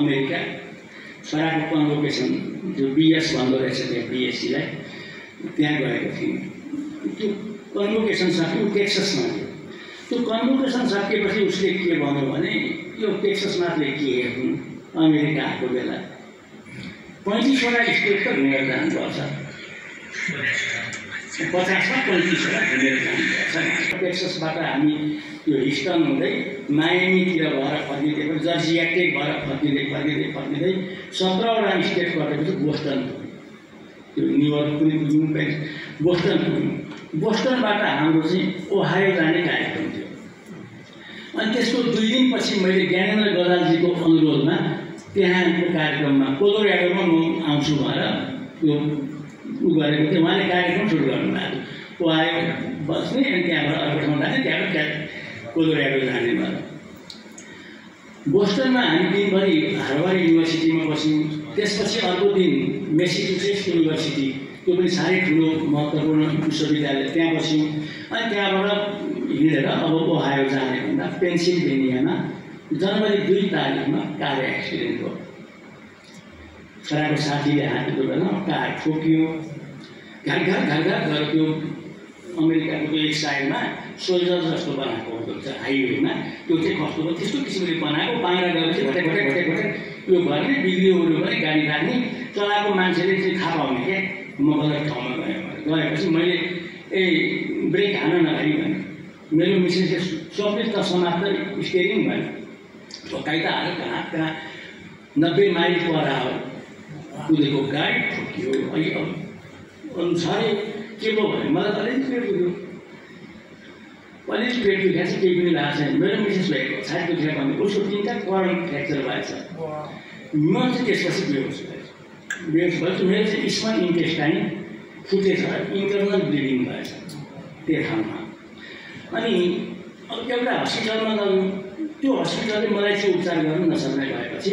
America छोराको convocation जो BS भन्दो रहेछ त्यहाँ बिएससीलाई त्यहाँ गएको थिएँ। त्यो कन्भोकेसन सक्यो टेक्ससमा थियो। त्यो कन्भोकेसन सकेपछि उसले के भन्यो भने यो टेक्ससमा चाहिँ के हेर्नु अमेरिका आएको बेला 35वटा स्टेट त घुमेर जानुपर्छ, 50मा 35वटा घुमेर जानुपर्छ। टेक्ससबाट हामी त्यो हिस्टन हुँदै मायामीतिर भएर फर्किँदै जर्जिया टेक भएर फर्किँदै 17वटा स्टेट गरेपछि बोस्टन पुग्यो। त्यो न्युयोर्क पनि पुग्यौँ, बोस्टन पुग्यौँ। बोस्टनबाट हाम्रो चाहिँ ओहायो जाने कार्यक्रम थियो। अनि त्यसको 2 दिनपछि मैले ज्ञानेन्द्र गदालजीको अनुरोधमा त्यहाँको कार्यक्रममा कोलोराडोमा म आउँछु भनेर त्यो गरेको थिएँ। उहाँले कार्यक्रम सुरु गर्नुभएको ओहायो बस्ने अनि त्यहाँबाट अर्को ठाउँ जाने, त्यहाँबाट कोलोराडो जाने भएर बोस्टनमा हामी दिनभरि हार्वर्ड युनिभर्सिटीमा बस्यौँ। त्यसपछि अर्को दिन मेसाचुसेट्स युनिभर्सिटी, त्यो पनि साह्रै ठुलो महत्त्वपूर्ण विश्वविद्यालय, त्यहाँ बस्यौँ। अनि त्यहाँबाट हिँडेर अब ओहायो जाने भन्दा पेन्सिल्भेनियामा जनवरी 2 तारिकमा कार एक्सिडेन्ट भयो। छोराको साथीले हातेको बेला कार ठोकियो। घाट गरेर त्यो अमेरिकाको त्यो एक साइडमा सोल्जर जस्तो बनाएको हुँदो रहेछ हाइवेमा, त्यो चाहिँ कस्तो हो त्यस्तो किसिमले बनाएको। बाहिर गएपछि घटे यो गर्ने बिग्रियो भने गाडी राख्ने चलाएको मान्छेले चाहिँ थाहा पाउने क्या म गलत ठाउँमा गएपछि मैले ब्रेक हान नगरी भने मेरो मिसेसले सबै त समाप्त स्टेरिङ भयो, ठोकाइ त हाल्यो कहाँ 90 माइल पर आयो कुदेको गाडी ठोकियो। अनुसारै के भयो भने मलाई त अलिक पेट दुख्यो चाहिँ केही पनि भएको छैन। मेरो मिसेस भएको छाती दुखेर भने उसको 3टा कर्न फ्र्याक्चर भएछ। म चाहिँ त्यसपछि बेहोस भएछु। मेरो चाहिँ स्मल इन्टेस्टाइन फुटेछ, इन्टरनल ब्लिडिङ भएछ त्यो ठाउँमा। अनि अब एउटा हस्पिटलमा गयौँ, त्यो हस्पिटलले मलाई चाहिँ उपचार गर्नु नसक्ने भएपछि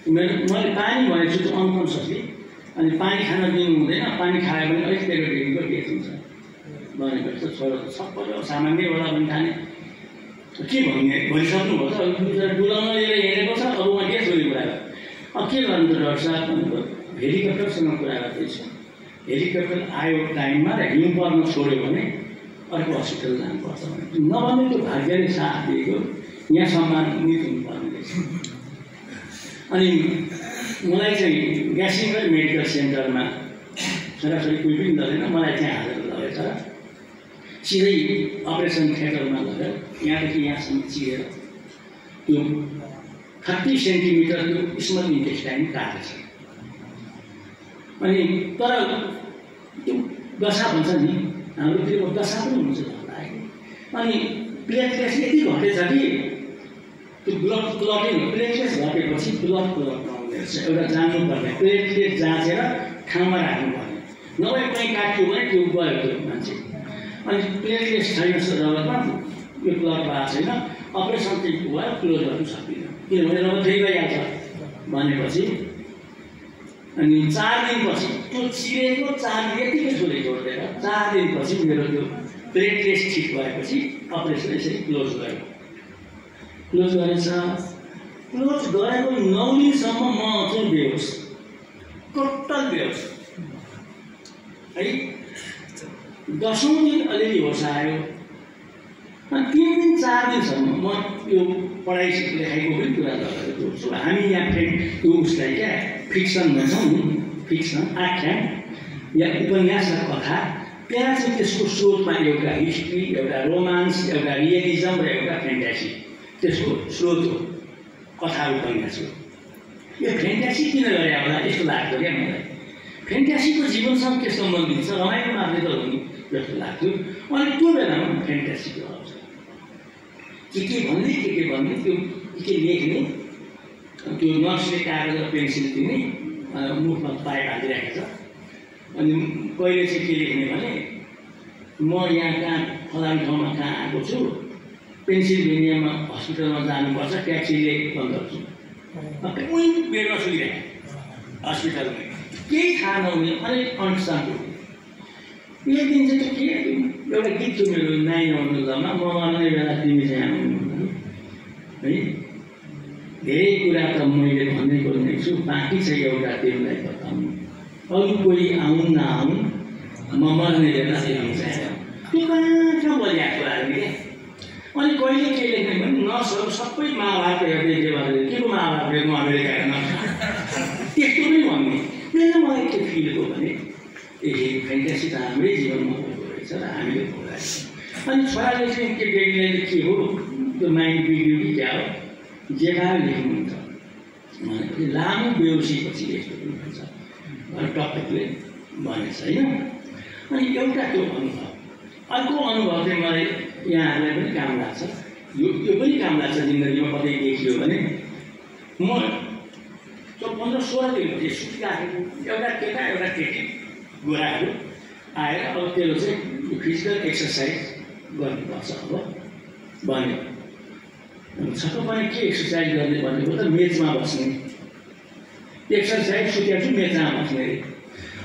मैले पानी भनेको छु त्यो अनकन्सियसली, अनि पानी खान दिनु हुँदैन, पानी खायो भने अलिक पेरोडेको केस हुन्छ भनेपछि त छोरो सबै सामान्य होला भने खाने के भन्ने भनिसक्नुभयो त। डुलाउन लिएर हिँडेको छ, अब उहाँ के छोरी कुरा गर्यो। अब के गर्नु त डाक्टर साहब भन्नुभयो, हेलिकप्टरसँग कुरा गर्दैछु। हेलिकप्टर आयो टाइममा र हिउँ पर्न छोड्यो भने अर्को हस्पिटल जानुपर्छ भने नभने त्यो भाग्यले साथ दिएको यहाँ सम्मानित हुनुपर्ने रहेछ। अनि मलाई चाहिँ ग्यासिङगढ मेडिकल सेन्टरमा छोराछोरी कोही पनि गर्दैन, मलाई त्यहाँ हालेर लगेछ। सिधै अपरेसन थिएटरमा लगेर यहाँदेखि यहाँसम्म चिरेर त्यो 30 सेन्टिमिटर त्यो स्मल इन्टेस्टाइन काटेको छ। अनि तर त्यो दशा भन्छ नि हाम्रोतिर दशा पनि हुन्छ लाग्यो। अनि प्लेटलेस यति घटेछ कि त्यो ब्लड क्लटिङ प्लेटलेस घटेपछि ब्लड क्लट नहुँदैछ। एउटा जान्नुपर्ने प्लेटलेस जाँचेर ठाउँमा राख्नुपर्ने, नभए कहीँ काट्यो भने त्यो गयो त्यो मान्छे। अनि प्लेटलेस छैन रगतमा, यो क्लट भएको छैन, अपरेसन चाहिँ भयो, क्लोज गर्नु सक्दिनँ किनभने रगत फेरि गइहाल्छ भनेपछि। अनि 4 दिनपछि त्यो चिरेको 4 यतिकै छोरी छोडिदिएर 4 दिनपछि मेरो त्यो प्लेटलेस ठिक भएपछि अपरेसन यसरी क्लोज गयो। क्लोज गरेछ। क्लोज गरेको 9 दिनसम्म म चाहिँ बेहोस, टोटल बेहोस है। 10औं दिन अलिअलि होस आयो। अनि 3 दिन 4 दिनसम्म म यो पढाइ लेखाइको पनि कुरा गरेको छु। हामी यहाँ त्यो उसलाई क्या फिक्सन भन्छौँ नि, फिक्सन आख्यान या उपन्यास र कथा, त्यहाँ चाहिँ त्यसको स्रोतमा एउटा हिस्ट्री, एउटा रोमान्स, एउटा रियलिजम र एउटा फ्यान्टासी त्यसको स्रोत हो, कथा उपन्यास हो। यो फ्यान्टासी किन गरे होला यस्तो लाग्थ्यो क्या मलाई। फ्यान्टासीको जीवनसँग के सम्बन्धित छ, रमाइलो मात्रै त हो नि जस्तो लाग्थ्यो। अनि त्यो बेलामा फ्यान्टासीको आउँछ के भन्ने त्यो के लेख्ने, त्यो नर्सले कागज र पेन्सिल दिने, मुखमा पाइप हालिरहेको छ। अनि कहिले चाहिँ के लेख्ने भने म यहाँ कहाँ फलानु ठाउँमा कहाँ आएको छु, पेन्सिल्भेनियामा हस्पिटलमा जानुपर्छ, ट्याक्सीले गर्छु। उहीँ बेडमा सुतिरहेको हस्पिटलमा केही थाहा नहुने अलिक अन्डरस्ट्यान्ड। एक दिन चाहिँ के एउटा गीत थियो मेरो 9 नम्बरमा, म मर्ने बेला तिमी चाहिँ आउनु है, धेरै कुरा त मैले भन्दै गर्दै छु, बाँकी छ एउटा तिमीलाई बताउनु। अरू कोही आउन् नआउन् म मर्ने बेला हुन्छ। त्यो कहाँ बजाएको कुराहरू के। अनि कहिले के लेख्ने भने नर्सहरू सबै महाभारत हेर्दै के भन्दै के को महाभारत हेर्नु अमेरिका हेर्न त्यस्तो पनि भन्ने। मलाई के फिल भयो भने ए फ्यान्टेसी त हाम्रै जीवनमा भएको रहेछ र हामीले भोगाएको। अनि छोराले चाहिँ के डेडीले चाहिँ के हो त्यो माइन्ड बिग्रियो कि क्या हो जे भए लेख्नुहुन्छ भनेपछि लामो बेहोसीपछि यस्तो पनि हुन्छ टकटकले भनेछ होइन। अनि एउटा त्यो अनुभव, अर्को अनुभव चाहिँ मलाई यहाँहरूलाई पनि काम लाग्छ, यो पनि काम लाग्छ जिन्दगीमा कतै देखियो भने। म 15-16 दिनपछि सुतिराखेको एउटा केटा एउटा केटी गोराहरू आएर अब त्यसले चाहिँ फिजिकल एक्सर्साइज गर्नुपर्छ अब भन्यो। छक्क पनि के एक्सर्साइज गर्ने भनेको त मेचमा बस्ने एक्सर्साइज सुतेको छु मेचमा बस्ने।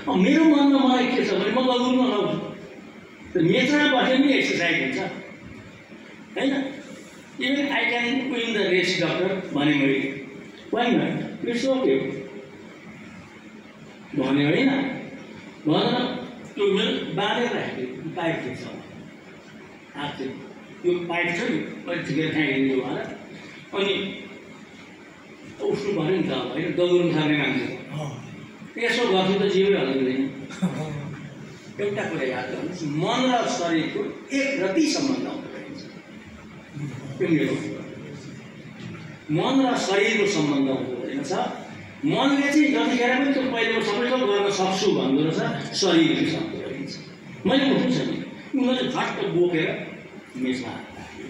अब मेरो मनमा मलाई के छ भने म दौड्न लगाउँछु त मेचमा बस्यो पनि एक्सर्साइज हुन्छ होइन। Even I can win the race doctor भने मैले वाइ नट इट्स ओके भन्यो होइन। भनेर त्यो मेरो बाँधेर राख्यो पाइप थिएछ हात चाहिँ यो पाइप छ नि अलिक ठिकै खाइदिनु भनेर अनि उठ्नु पऱ्यो नि त होइन दौड्नु थाल्ने मान्छे यसो गर्छु त जिउै हल्लिँदैन। एउटा कुरा याद गर्नुहोस्, मन र शरीरको एक रति सम्बन्ध हुँदो रहेछ। त्यो मेरो मन र शरीरको सम्बन्ध हुँदो रहेछ। मनले चाहिँ जतिखेर पनि त्यो पहिलेको सबै थोक गर्न सक्छु भन्दो रहेछ, शरीरले सक्दो रहेछ। मैले उठ्नु छ नि उनीहरूले फट्ट बोकेर मेचमा राख्यो।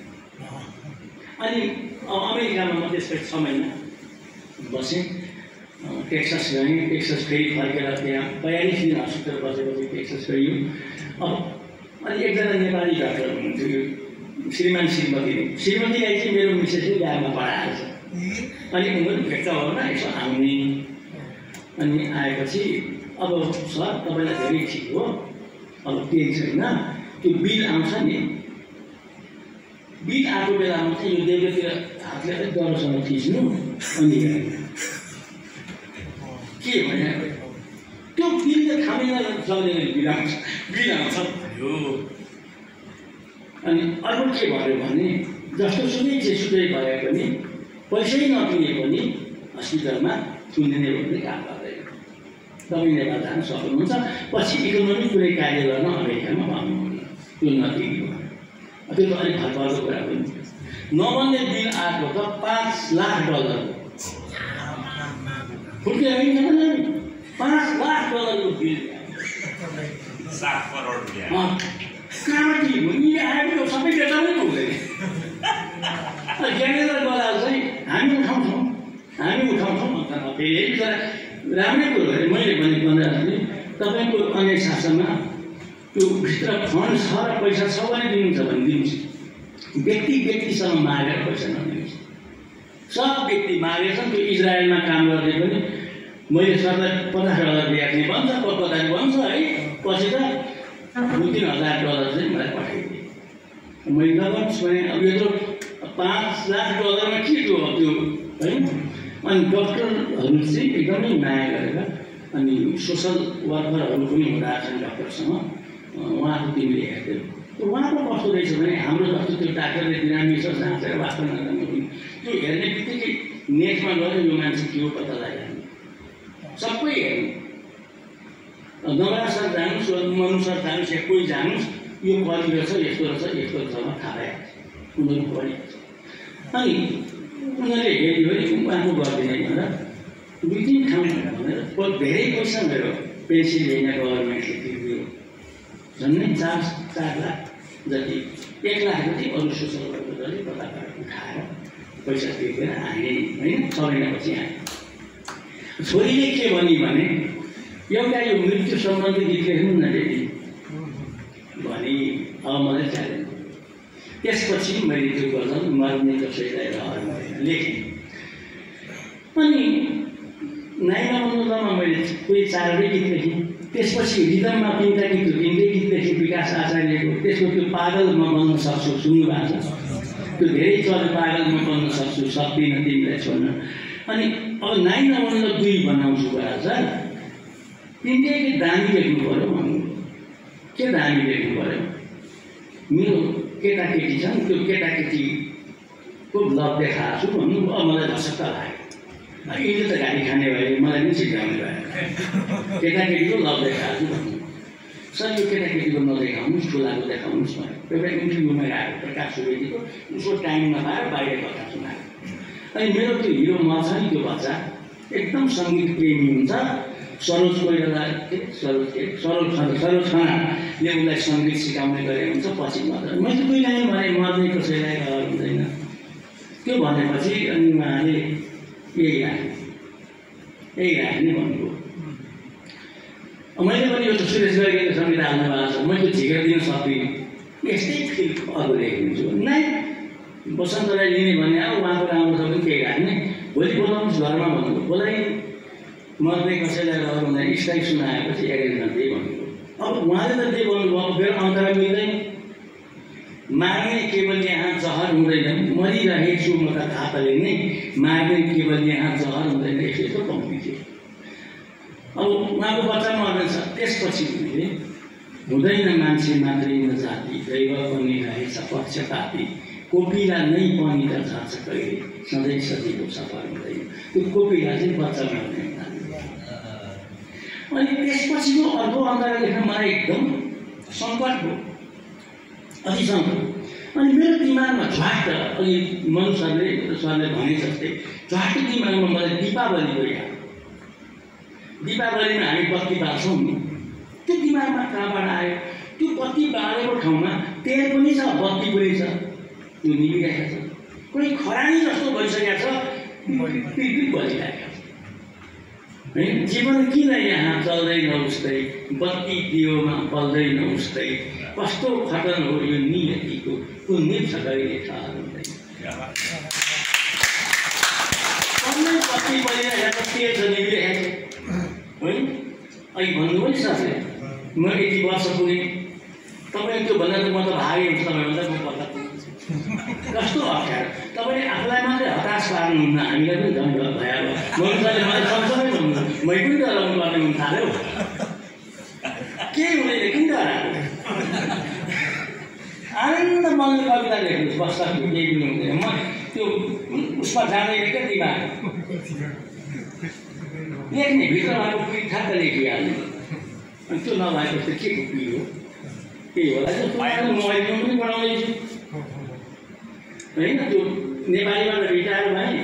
अनि अमेरिकामा म त्यसपछि 6 महिना बसेँ, टेक्सास गएँ। टेक्सास फेरि फर्केर त्यहाँ 42 दिन अस्पताल बसेपछि टेक्सास गइयो। अब अनि एकजना नेपाली डाक्टर हुनुहुन्थ्यो श्रीमान श्रीमतीलाई चाहिँ मेरो मिसेसले बिहामा पढाएको छ। अनि उनीहरू भेट्दा होला यसो आउने। अनि आएपछि अब सर तपाईँलाई धेरै ठिक हो, अब केही छैन, त्यो बिल आउँछ नि, बिल आएको बेलामा चाहिँ यो देउतिर हातले अलिक डरसँग थिच्नु अनि के भने त्यो बिलले खाँदैन सक्दैन बिल आउँछ यो। अनि अर्को के भयो भने जस्तो सुकै जेसुकै भए पनि पैसै नदिने पनि हस्पिटलमा सुनिने भन्ने काम गर्दैन। तपाईँ नेपाल जान सक्नुहुन्छ, पछि इकोनोमिक कुनै कार्य गर्न अमेरिकामा भन्नुहुन्न त्यो नदिने भयो। त्यो त अलिक हल्काको कुरा पनि नबन्ने बिल आएको त $5 लाख फुट्यो होइन। $5 लाख बिल 7 करोड रुपियाँ कहाँबाट यी आएको सबै बेच्दा पनि पुग्दैन। ज्ञानेन्द्र बराल चाहिँ हामी उठाउँछौँ अन्त फेरि तर राम्रै कुरो गरे। मैले भनेको भन्दाखेरि तपाईँको अन्य शासनमा त्यो भित्र फन्ड छ र पैसा छ भने दिनुहुन्छ भने दिनुहोस्। व्यक्तिसँग मागेर पैसा नदिनुहोस्। सब व्यक्ति मागेछन्। त्यो इजरायलमा काम गर्दै पनि मैले सरलाई $50 दिएको थिएँ भन्छ, कलकत्ताले भन्छ है, पछि त $2-3,000 चाहिँ मलाई पठाइदिएँ। मैले नगर्नुहोस् भने अब यत्रो $5 लाख मा के थियो त्यो है। अनि डक्टरहरू चाहिँ एकदमै माया गरेर अनि सोसल वर्करहरू पनि हुँदा छन् डक्टरसँग, उहाँको तिमीले हेर्थ्यौ। उहाँको कस्तो रहेछ भने हाम्रो जस्तो त्यो डाक्टरले बिरामीसँग जाँचेर वास्तव नजान्नु पनि त्यो हेर्ने बित्तिकै नेटमा गएर यो मान्छे के हो पत्ता लगाइहाल्नु सबै हेर्नु। नगरा सर जानुहोस्, मनु सर जानुहोस्, या कोही जानुहोस्, यो कति रहेछ यस्तो रहेछ थाहा भइहाल्छ, उनीहरू पढिहाल्छ। अनि उनीहरूले हेऱ्यो भने उहाँको गर्दैन भनेर 2-3 ठाउँ भनेर धेरै पैसा मेरो पेन्सिल्भेनिया गभर्मेन्टले तिर्दियो। झन्डै 4 लाख जति, 1 लाख जति अरू सोसल वर्करले कताबाट उठाएर पैसा तिर्देर आए होइन। 6 महिनापछि आए। छोरीले के भनी भने एउटा यो मृत्यु सम्बन्धी गीत लेख्नु न दिदी भने अब मलाई चाहिँदैन। त्यसपछि मैले त्यो गर्दा मर्ने कसैलाई रहर लेखेँ। अनि 9 मैले कोही 4 गीत लेखेँ। त्यसपछि रिदममा 3टा गीत 3टै गीत लेखेँ विकास आचार्यको। त्यसको त्यो पागल म बन्न सक्छु सुन्नु भएको छ, त्यो धेरै चले पागल म बन्न सक्दिनँ तिमीलाई छोड्न। अनि अब 9 नबनाउँदा 2 बनाउँछु आज तिमीले के दामी लेख्नु पर्यो भन्नु। के दामी लेख्नु पर्यो? मेरो केटाकेटी छन्, त्यो केटाकेटीको लभ देखाएको छु भन्नु। अब मलाई झसक्क लाग्यो, यिनले त गाडी खाने भयो, मलाई पनि सिकाउने भयो। केटाकेटीको लभ देखाएको छु भन्नु। सर यो केटाकेटीको नदेखाउनुहोस्, ठुलाको देखाउनुहोस् भयो। एउटा इन्टरभ्यूमा आएको प्रकाश सुवेदीको, उसको टाइम नपाएर बाहिर कथा सुनायो। अनि मेरो त्यो हिरो म छ नि, त्यो बच्चा एकदम सङ्गीत प्रेमी हुन्छ। सरोज कोइराला सरोज खनाले उसलाई सङ्गीत सिकाउने गरेको हुन्छ। पछि मैले पहिला भने मर्ने कसैलाई रहर हुँदैन त्यो भनेपछि अनि उहाँले यही राख्ने भन्नुभयो। मैले पनि यो त सुरेश गरिएको सङ्गीत हाल्नु भएको छ, मैले झिकेर दिन सक्दिनँ। यस्तै फिल अरू लेखिदिन्छु नै बसन्तलाई लिने भने अब उहाँको राम्रो छ भने केही राख्ने। भोलि बोलाउनुहोस् घरमा भन्नुभयो। बोलाइ मर्ने कसैलाई रहर हुँदैन स्टाइल सुनाएपछि एग्रिमेन्ट त्यही भन्नुभयो। अब उहाँले त त्यही भन्नुभयो। फेरि अन्तरा मिल्दैन। मार्ने केवल यहाँ जहर हुँदैन, मरिरहेको छु म त खाताले नै, मार्ने केवल यहाँ जहर हुँदैन, यस्तो कम्ती थियो। अब उहाँको बच्चा मर्नेछ। त्यसपछि उनीहरूले हुँदैन मान्छे मात्रै न जाति, दैव पनि रहेछ पक्षपाती, कोपिला नै पनि त जान्छ कहिले, सधैँ सजिलो सफर हुँदैन। त्यो कोपिला चाहिँ बच्चा मर्ने। अनि त्यसपछिको अर्को अन्तरा लेख्न मलाई एकदम सङ्कट भयो, अति सङ्कट। अनि मेरो दिमागमा झ्वाट, अघि मनु सरले भने जस्तै झ्वाट दिमागमा मलाई दीपावलीको याद। दीपावलीमा हामी बत्ती बाल्छौँ नि, त्यो दिमागमा कहाँबाट आयो? त्यो बत्ती बालेको ठाउँमा तेल पनि छ, बत्ती पनि छ, त्यो निभिरहेको छ। कुनै खरानी जस्तो भइसकेको छ, पिरपिर बलिरहेको छ। होइन जीवन किन यहाँ चल्दैन उस्तै, बत्ती दियोमा बल्दैन उस्तै, कस्तो खतन हो यो नियतिको, कुनै छ कहिले थाहा हुँदैन। सबै बत्ती बलिरहेको छ, तेल छ, निभिरहेको छ। होइन अहिले भन्नुभयो नि सरले म 80 वर्ष पुगेँ, तपाईँ त्यो भन्दा त म त भागेँ हुन्छ, तपाईँभन्दा म कता पुग्छु। कस्तो अप्ठ्यारो। तपाईँले आफूलाई मात्रै हताश पार्नुहुन्न, हामीलाई पनि झन् भइहाल्यो। मनुष्यले मलाई सँगसँगै भन्नु, मै पनि डराउनु पर्ने हुन थाल्यो। केही हुँदैन, किन डराएको? आनन्द मनले कविता लेख्नुहोस्, बस्दा केही पनि हुँदैन। म त्यो उसमा जाँदैन क्या दिमाग लेख्ने, भित्र भएको पिर ठ्याक्क लेखिहाल्ने। अनि त्यो नभएको चाहिँ के को पिर हो? केही होला जस्तो म अहिले पनि पढाउँदैछु होइन। त्यो नेपालीबाट रिटायर भएँ,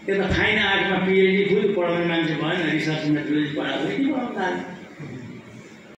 त्यता फाइन आर्टमा पिएचडी फुल पढाउने मान्छे भएन, रिसर्चमा पढाएको के पढाउनु थाल्यो।